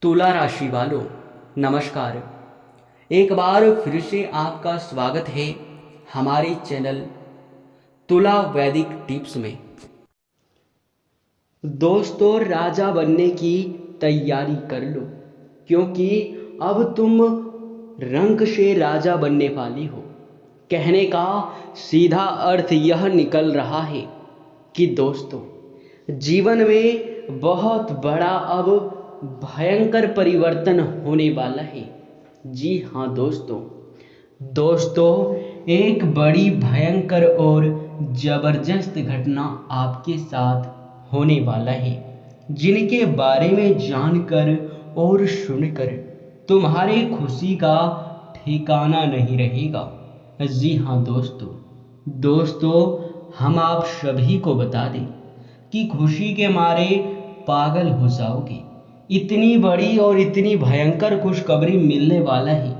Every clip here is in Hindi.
तुला राशि वालों, नमस्कार। एक बार फिर से आपका स्वागत है हमारे चैनल तुला वैदिक टिप्स में। दोस्तों, राजा बनने की तैयारी कर लो, क्योंकि अब तुम रंक से राजा बनने वाली हो। कहने का सीधा अर्थ यह निकल रहा है कि दोस्तों, जीवन में बहुत बड़ा अब भयंकर परिवर्तन होने वाला है। जी हाँ दोस्तों, एक बड़ी भयंकर और जबरदस्त घटना आपके साथ होने वाला है, जिनके बारे में जानकर और सुनकर तुम्हारी खुशी का ठिकाना नहीं रहेगा। जी हाँ दोस्तों, हम आप सभी को बता दें कि खुशी के मारे पागल हो जाओगे। इतनी बड़ी और इतनी भयंकर खुशखबरी मिलने वाला है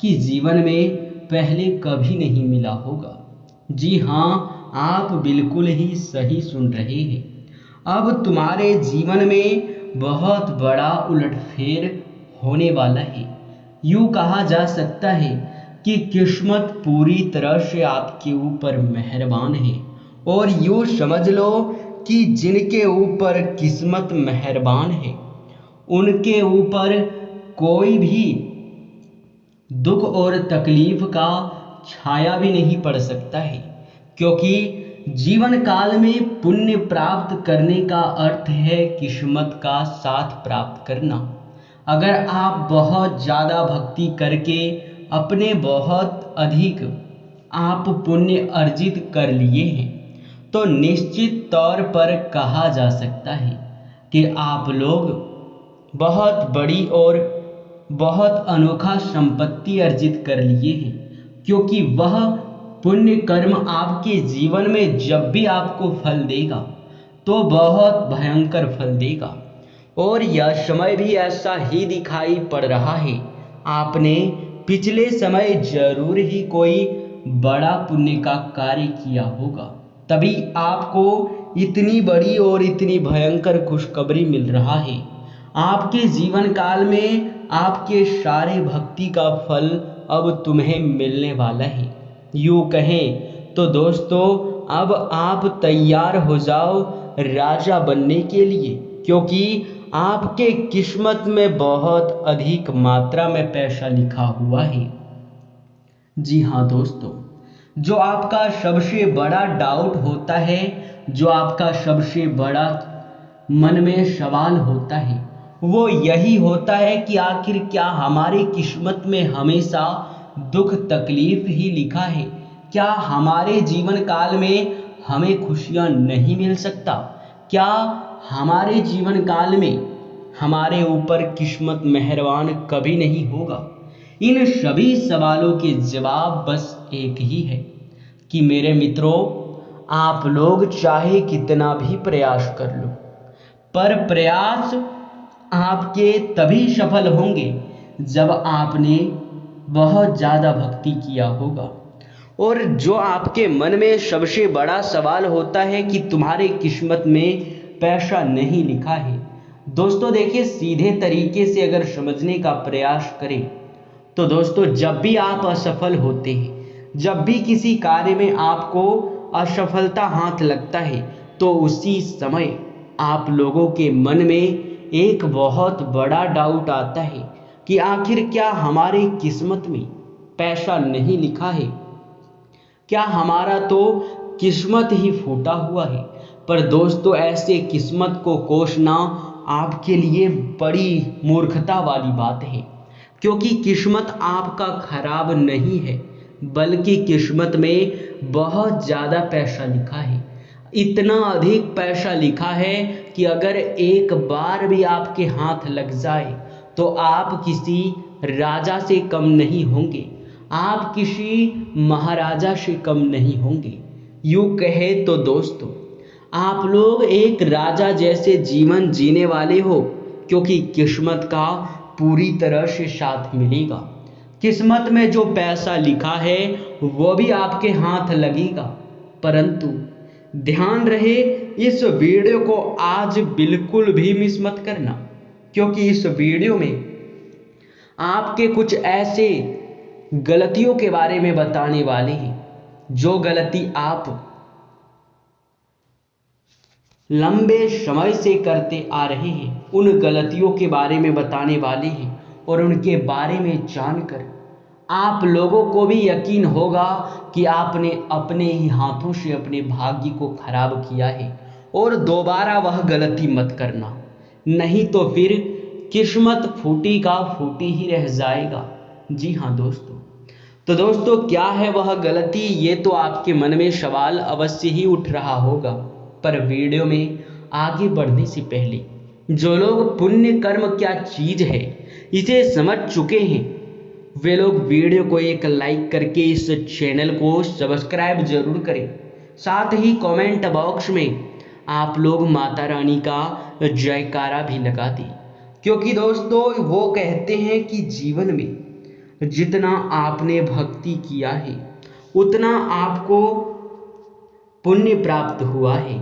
कि जीवन में पहले कभी नहीं मिला होगा। जी हाँ, आप बिल्कुल ही सही सुन रहे हैं। अब तुम्हारे जीवन में बहुत बड़ा उलटफेर होने वाला है। यूँ कहा जा सकता है कि किस्मत पूरी तरह से आपके ऊपर मेहरबान है। और यूँ समझ लो कि जिनके ऊपर किस्मत मेहरबान है, उनके ऊपर कोई भी दुख और तकलीफ का छाया भी नहीं पड़ सकता है। क्योंकि जीवन काल में पुण्य प्राप्त करने का अर्थ है किस्मत का साथ प्राप्त करना। अगर आप बहुत ज़्यादा भक्ति करके अपने बहुत अधिक आप पुण्य अर्जित कर लिए हैं, तो निश्चित तौर पर कहा जा सकता है कि आप लोग बहुत बड़ी और बहुत अनोखा संपत्ति अर्जित कर लिए हैं। क्योंकि वह पुण्य कर्म आपके जीवन में जब भी आपको फल देगा तो बहुत भयंकर फल देगा। और यह समय भी ऐसा ही दिखाई पड़ रहा है। आपने पिछले समय जरूर ही कोई बड़ा पुण्य का कार्य किया होगा, तभी आपको इतनी बड़ी और इतनी भयंकर खुशखबरी मिल रहा है। आपके जीवन काल में आपके सारे भक्ति का फल अब तुम्हें मिलने वाला है। यूँ कहें तो दोस्तों, अब आप तैयार हो जाओ राजा बनने के लिए, क्योंकि आपके किस्मत में बहुत अधिक मात्रा में पैसा लिखा हुआ है। जी हाँ दोस्तों, जो आपका सबसे बड़ा डाउट होता है, जो आपका सबसे बड़ा मन में सवाल होता है, वो यही होता है कि आखिर क्या हमारी किस्मत में हमेशा दुख तकलीफ ही लिखा है? क्या हमारे जीवन काल में हमें खुशियाँ नहीं मिल सकता? क्या हमारे जीवन काल में हमारे ऊपर किस्मत मेहरबान कभी नहीं होगा? इन सभी सवालों के जवाब बस एक ही है कि मेरे मित्रों, आप लोग चाहे कितना भी प्रयास कर लो, पर प्रयास आपके तभी सफल होंगे जब आपने बहुत ज़्यादा भक्ति किया होगा। और जो आपके मन में सबसे बड़ा सवाल होता है कि तुम्हारे किस्मत में पैसा नहीं लिखा है, दोस्तों देखिए, सीधे तरीके से अगर समझने का प्रयास करें तो दोस्तों, जब भी आप असफल होते हैं, जब भी किसी कार्य में आपको असफलता हाथ लगता है, तो उसी समय आप लोगों के मन में एक बहुत बड़ा डाउट आता है कि आखिर क्या हमारी किस्मत में पैसा नहीं लिखा है? क्या हमारा तो किस्मत ही फूटा हुआ है? पर दोस्तों, ऐसे किस्मत को कोसना आपके लिए बड़ी मूर्खता वाली बात है। क्योंकि किस्मत आपका खराब नहीं है, बल्कि किस्मत में बहुत ज़्यादा पैसा लिखा है। इतना अधिक पैसा लिखा है कि अगर एक बार भी आपके हाथ लग जाए तो आप किसी राजा से कम नहीं होंगे, आप किसी महाराजा से कम नहीं होंगे। यूँ कहे तो दोस्तों, आप लोग एक राजा जैसे जीवन जीने वाले हो, क्योंकि किस्मत का पूरी तरह से साथ मिलेगा। किस्मत में जो पैसा लिखा है वो भी आपके हाथ लगेगा। परंतु ध्यान रहे, इस वीडियो को आज बिल्कुल भी मिस मत करना, क्योंकि इस वीडियो में आपके कुछ ऐसे गलतियों के बारे में बताने वाले हैं जो गलती आप लंबे समय से करते आ रहे हैं। उन गलतियों के बारे में बताने वाले हैं और उनके बारे में जानकर आप लोगों को भी यकीन होगा कि आपने अपने ही हाथों से अपने भाग्य को खराब किया है और दोबारा वह गलती मत करना, नहीं तो फिर किस्मत फूटी का फूटी ही रह जाएगा। जी हाँ दोस्तों, तो दोस्तों क्या है वह गलती, ये तो आपके मन में सवाल अवश्य ही उठ रहा होगा। पर वीडियो में आगे बढ़ने से पहले जो लोग पुण्य कर्म क्या चीज है इसे समझ चुके हैं वे लोग वीडियो को एक लाइक करके इस चैनल को सब्सक्राइब जरूर करें। साथ ही कमेंट बॉक्स में आप लोग माता रानी का जयकारा भी लगा दें, क्योंकि दोस्तों वो कहते हैं कि जीवन में जितना आपने भक्ति किया है उतना आपको पुण्य प्राप्त हुआ है,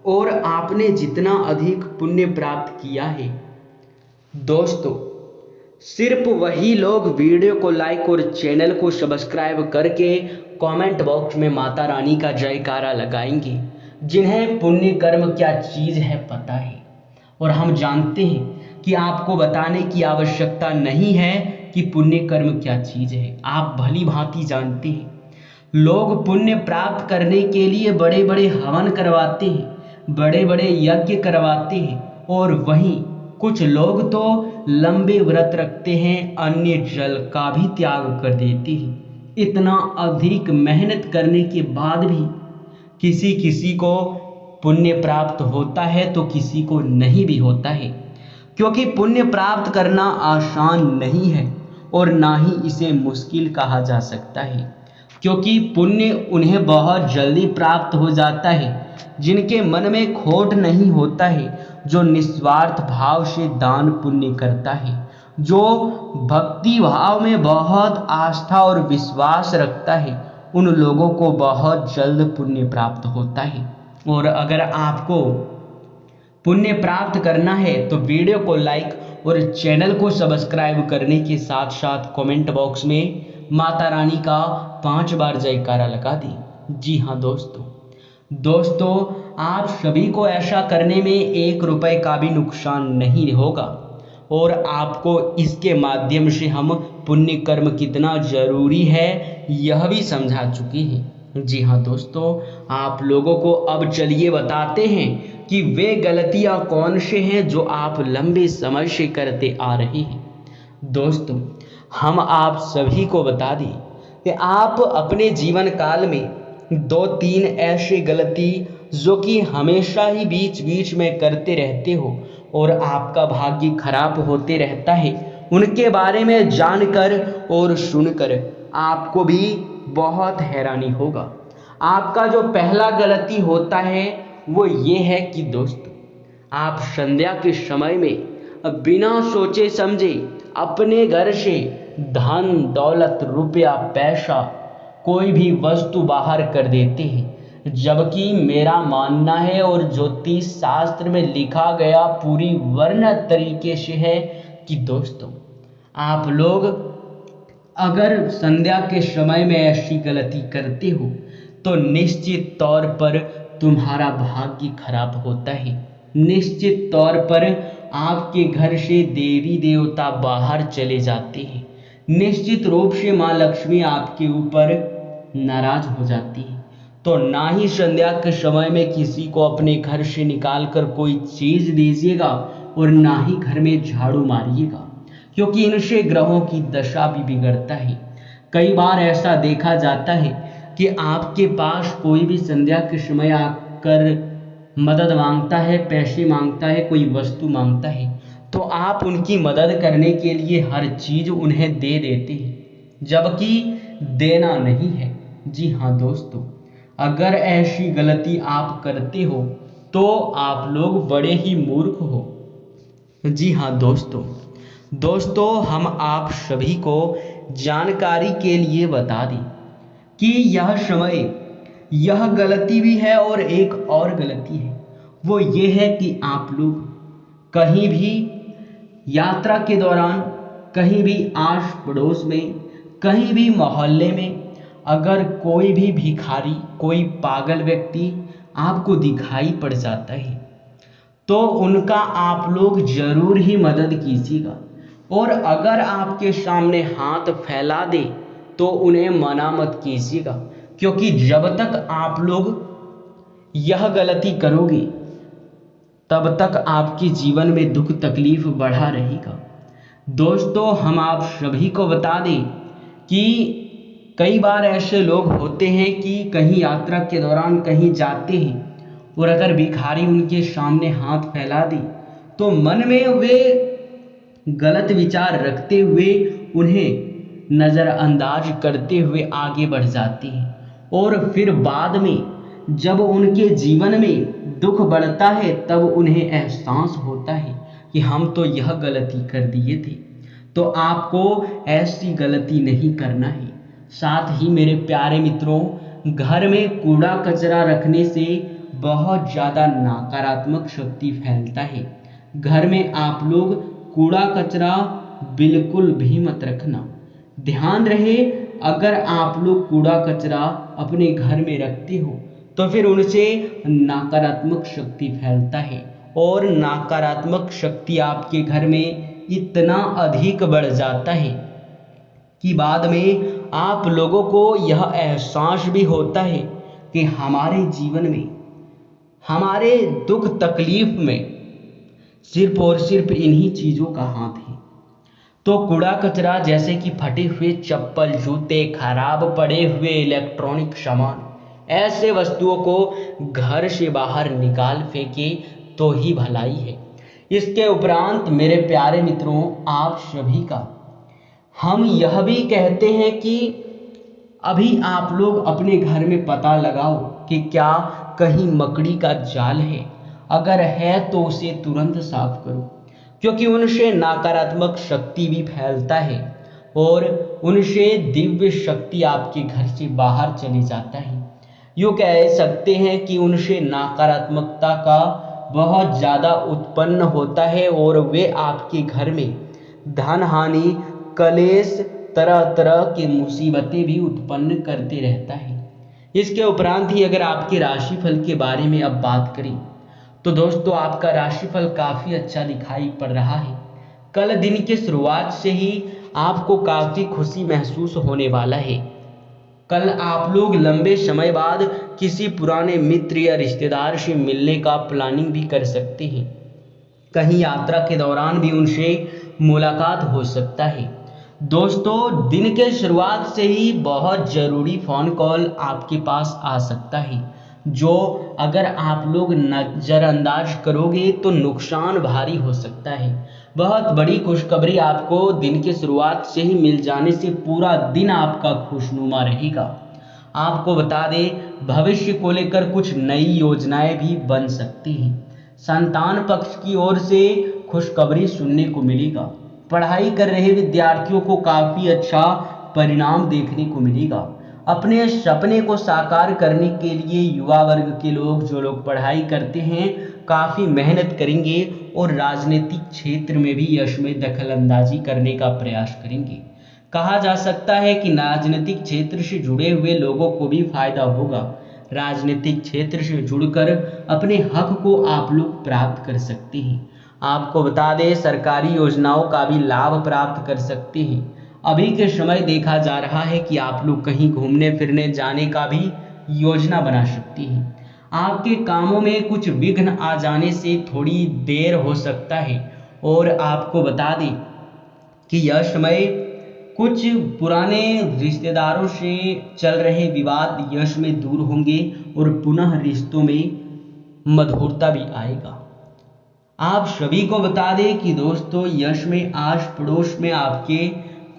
और आपने जितना अधिक पुण्य प्राप्त किया है दोस्तों सिर्फ वही लोग वीडियो को लाइक और चैनल को सब्सक्राइब करके कमेंट बॉक्स में माता रानी का जयकारा लगाएंगे जिन्हें पुण्य कर्म क्या चीज़ है पता है। और हम जानते हैं कि आपको बताने की आवश्यकता नहीं है कि पुण्य कर्म क्या चीज़ है, आप भली भांति जानते हैं। लोग पुण्य प्राप्त करने के लिए बड़े बड़े हवन करवाते हैं, बड़े बड़े यज्ञ करवाते हैं, और वहीं कुछ लोग तो लंबे व्रत रखते हैं, अन्य जल का भी त्याग कर देते हैं। इतना अधिक मेहनत करने के बाद भी किसी किसी को पुण्य प्राप्त होता है तो किसी को नहीं भी होता है, क्योंकि पुण्य प्राप्त करना आसान नहीं है और ना ही इसे मुश्किल कहा जा सकता है, क्योंकि पुण्य उन्हें बहुत जल्दी प्राप्त हो जाता है जिनके मन में खोट नहीं होता है, जो निस्वार्थ भाव से दान पुण्य करता है, जो भक्ति भाव में बहुत आस्था और विश्वास रखता है, उन लोगों को बहुत जल्द पुण्य प्राप्त होता है। और अगर आपको पुण्य प्राप्त करना है तो वीडियो को लाइक और चैनल को सब्सक्राइब करने के साथ साथ कमेंट बॉक्स में माता रानी का 5 बार जयकारा लगा दी। जी हाँ दोस्तों आप सभी को ऐसा करने में 1 रुपए का भी नुकसान नहीं होगा, और आपको इसके माध्यम से हम पुण्य कर्म कितना जरूरी है यह भी समझा चुके हैं। जी हाँ दोस्तों, आप लोगों को अब चलिए बताते हैं कि वे गलतियां कौन से हैं जो आप लंबे समय से करते आ रहे हैं। दोस्तों हम आप सभी को बता दें कि आप अपने जीवन काल में 2-3 ऐसे गलती जो कि हमेशा ही बीच बीच में करते रहते हो और आपका भाग्य खराब होते रहता है, उनके बारे में जानकर और सुनकर आपको भी बहुत हैरानी होगा। आपका जो पहला गलती होता है वो ये है कि दोस्तों आप संध्या के समय में बिना सोचे समझे अपने घर से धन दौलत रुपया पैसा कोई भी वस्तु बाहर कर देते हैं, जबकि मेरा मानना है और ज्योतिष शास्त्र में लिखा गया पूरी वर्ण तरीके से है कि दोस्तों आप लोग अगर संध्या के समय में ऐसी गलती करते हो तो निश्चित तौर पर तुम्हारा भाग्य खराब होता है। निश्चित तौर पर आपके घर से देवी देवता बाहर चले जाते हैं। निश्चित रूप से माँ लक्ष्मी आपके ऊपर नाराज हो जाती है। तो ना ही संध्या के समय में किसी को अपने घर से निकाल कर कोई चीज दीजिएगा और ना ही घर में झाड़ू मारिएगा, क्योंकि इनसे ग्रहों की दशा भी बिगड़ता है। कई बार ऐसा देखा जाता है कि आपके पास कोई भी संध्या के समय आकर मदद मांगता है, पैसे मांगता है, कोई वस्तु मांगता है, तो आप उनकी मदद करने के लिए हर चीज उन्हें दे देते हैं, जबकि देना नहीं है। जी हाँ दोस्तों, अगर ऐसी गलती आप करते हो तो आप लोग बड़े ही मूर्ख हो। जी हाँ दोस्तों हम आप सभी को जानकारी के लिए बता दें कि यह समय यह गलती भी है और एक और गलती है, वो ये है कि आप लोग कहीं भी यात्रा के दौरान कहीं भी आस पड़ोस में, कहीं भी मोहल्ले में अगर कोई भी भिखारी, कोई पागल व्यक्ति आपको दिखाई पड़ जाता है तो उनका आप लोग जरूर ही मदद कीजिएगा। और अगर आपके सामने हाथ फैला दे तो उन्हें मना मत कीजिएगा, क्योंकि जब तक आप लोग यह गलती करोगे तब तक आपके जीवन में दुख तकलीफ बढ़ा रहेगा। दोस्तों, हम आप सभी को बता दें कि कई बार ऐसे लोग होते हैं कि कहीं यात्रा के दौरान कहीं जाते हैं और अगर भिखारी उनके सामने हाथ फैला दे तो मन में वे गलत विचार रखते हुए उन्हें नज़रअंदाज करते हुए आगे बढ़ जाते हैं और फिर बाद में जब उनके जीवन में दुख बढ़ता है तब उन्हें एहसास होता है कि हम तो यह गलती कर दिए थे। तो आपको ऐसी गलती नहीं करना है। साथ ही मेरे प्यारे मित्रों, घर में कूड़ा कचरा रखने से बहुत ज़्यादा नकारात्मक शक्ति फैलता है। घर में आप लोग कूड़ा कचरा बिल्कुल भी मत रखना। ध्यान रहे, अगर आप लोग कूड़ा कचरा अपने घर में रखते हो तो फिर उनसे नकारात्मक शक्ति फैलता है और नकारात्मक शक्ति आपके घर में इतना अधिक बढ़ जाता है कि बाद में आप लोगों को यह एहसास भी होता है कि हमारे जीवन में, हमारे दुख तकलीफ में सिर्फ और सिर्फ इन्हीं चीज़ों का हाथ है। तो कूड़ा कचरा जैसे कि फटे हुए चप्पल, जूते, खराब पड़े हुए इलेक्ट्रॉनिक सामान, ऐसे वस्तुओं को घर से बाहर निकाल फेंके तो ही भलाई है। इसके उपरांत मेरे प्यारे मित्रों, आप सभी का हम यह भी कहते हैं कि अभी आप लोग अपने घर में पता लगाओ कि क्या कहीं मकड़ी का जाल है। अगर है तो उसे तुरंत साफ करो, क्योंकि उनसे नकारात्मक शक्ति भी फैलता है और उनसे दिव्य शक्ति आपके घर से बाहर चले जाता है। यूँ कह सकते हैं कि उनसे नकारात्मकता का बहुत ज़्यादा उत्पन्न होता है और वे आपके घर में धन हानि, कलेश, तरह तरह की मुसीबतें भी उत्पन्न करते रहता है। इसके उपरांत ही अगर आपके राशिफल के बारे में अब बात करें तो दोस्तों, आपका राशिफल काफ़ी अच्छा दिखाई पड़ रहा है। कल दिन की शुरुआत से ही आपको काफ़ी खुशी महसूस होने वाला है। कल आप लोग लंबे समय बाद किसी पुराने मित्र या रिश्तेदार से मिलने का प्लानिंग भी कर सकते हैं। कहीं यात्रा के दौरान भी उनसे मुलाकात हो सकता है। दोस्तों, दिन के शुरुआत से ही बहुत ज़रूरी फ़ोन कॉल आपके पास आ सकता है, जो अगर आप लोग नज़रअंदाज करोगे तो नुकसान भारी हो सकता है। बहुत बड़ी खुशखबरी आपको दिन की शुरुआत से ही मिल जाने से पूरा दिन आपका खुशनुमा रहेगा। आपको बता दें, भविष्य को लेकर कुछ नई योजनाएं भी बन सकती हैं। संतान पक्ष की ओर से खुशखबरी सुनने को मिलेगा। पढ़ाई कर रहे विद्यार्थियों को काफ़ी अच्छा परिणाम देखने को मिलेगा। अपने सपने को साकार करने के लिए युवा वर्ग के लोग, जो लोग पढ़ाई करते हैं, काफ़ी मेहनत करेंगे और राजनीतिक क्षेत्र में भी यश में दखलंदाजी करने का प्रयास करेंगे। कहा जा सकता है कि राजनीतिक क्षेत्र से जुड़े हुए लोगों को भी फायदा होगा। राजनीतिक क्षेत्र से जुड़कर अपने हक को आप लोग प्राप्त कर सकते हैं। आपको बता दें, सरकारी योजनाओं का भी लाभ प्राप्त कर सकते हैं। अभी के समय देखा जा रहा है कि आप लोग कहीं घूमने फिरने जाने का भी योजना बना सकते हैं। आपके कामों में कुछ विघ्न आ जाने से थोड़ी देर हो सकता है और आपको बता दें कि यह समय कुछ पुराने रिश्तेदारों से चल रहे विवाद यश में दूर होंगे और पुनः रिश्तों में मधुरता भी आएगा। आप सभी को बता दें कि दोस्तों, यश में आस पड़ोस में आपके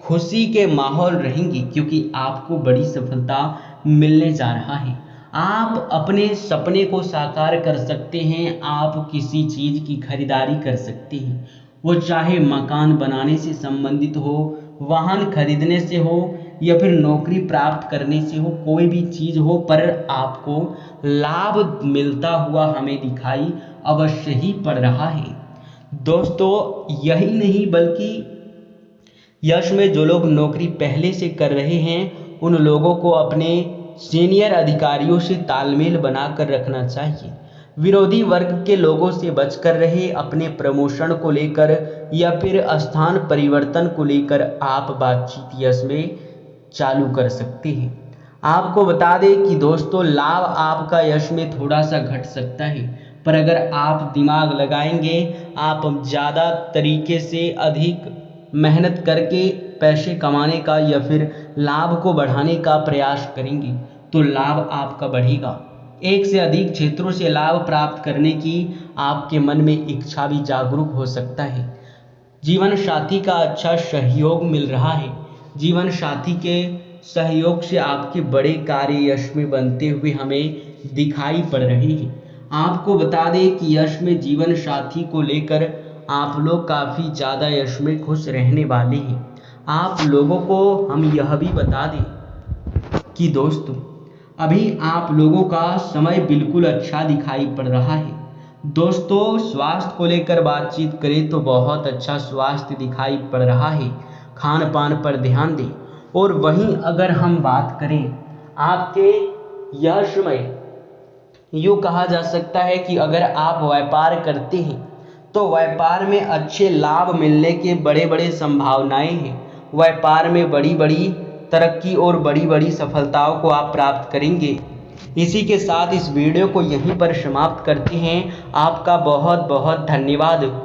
खुशी के माहौल रहेंगे, क्योंकि आपको बड़ी सफलता मिलने जा रहा है। आप अपने सपने को साकार कर सकते हैं। आप किसी चीज़ की खरीदारी कर सकते हैं, वो चाहे मकान बनाने से संबंधित हो, वाहन खरीदने से हो या फिर नौकरी प्राप्त करने से हो, कोई भी चीज़ हो, पर आपको लाभ मिलता हुआ हमें दिखाई अवश्य ही पड़ रहा है। दोस्तों यही नहीं बल्कि यश में जो लोग नौकरी पहले से कर रहे हैं उन लोगों को अपने सीनियर अधिकारियों से तालमेल बनाकर रखना चाहिए। विरोधी वर्ग के लोगों से बचकर रहे। अपने प्रमोशन को लेकर या फिर स्थान परिवर्तन को लेकर आप बातचीत यश में चालू कर सकते हैं। आपको बता दें कि दोस्तों लाभ आपका यश में थोड़ा सा घट सकता है, पर अगर आप दिमाग लगाएंगे, आप ज़्यादा तरीके से अधिक मेहनत करके पैसे कमाने का या फिर लाभ को बढ़ाने का प्रयास करेंगे तो लाभ आपका बढ़ेगा। एक से अधिक क्षेत्रों से लाभ प्राप्त करने की आपके मन में इच्छा भी जागरूक हो सकता है। जीवन साथी का अच्छा सहयोग मिल रहा है। जीवन साथी के सहयोग से आपके बड़े कार्य यश में बनते हुए हमें दिखाई पड़ रहे हैं। आपको बता दें कि यश में जीवन साथी को लेकर आप लोग काफ़ी ज़्यादा यश में खुश रहने वाले हैं। आप लोगों को हम यह भी बता दें कि दोस्तों अभी आप लोगों का समय बिल्कुल अच्छा दिखाई पड़ रहा है। दोस्तों स्वास्थ्य को लेकर बातचीत करें तो बहुत अच्छा स्वास्थ्य दिखाई पड़ रहा है। खान पान पर ध्यान दें। और वहीं अगर हम बात करें आपके यश में, यूँ कहा जा सकता है कि अगर आप व्यापार करते हैं तो व्यापार में अच्छे लाभ मिलने के बड़े बड़े संभावनाएं हैं। व्यापार में बड़ी बड़ी तरक्की और बड़ी बड़ी सफलताओं को आप प्राप्त करेंगे। इसी के साथ इस वीडियो को यहीं पर समाप्त करते हैं। आपका बहुत बहुत धन्यवाद।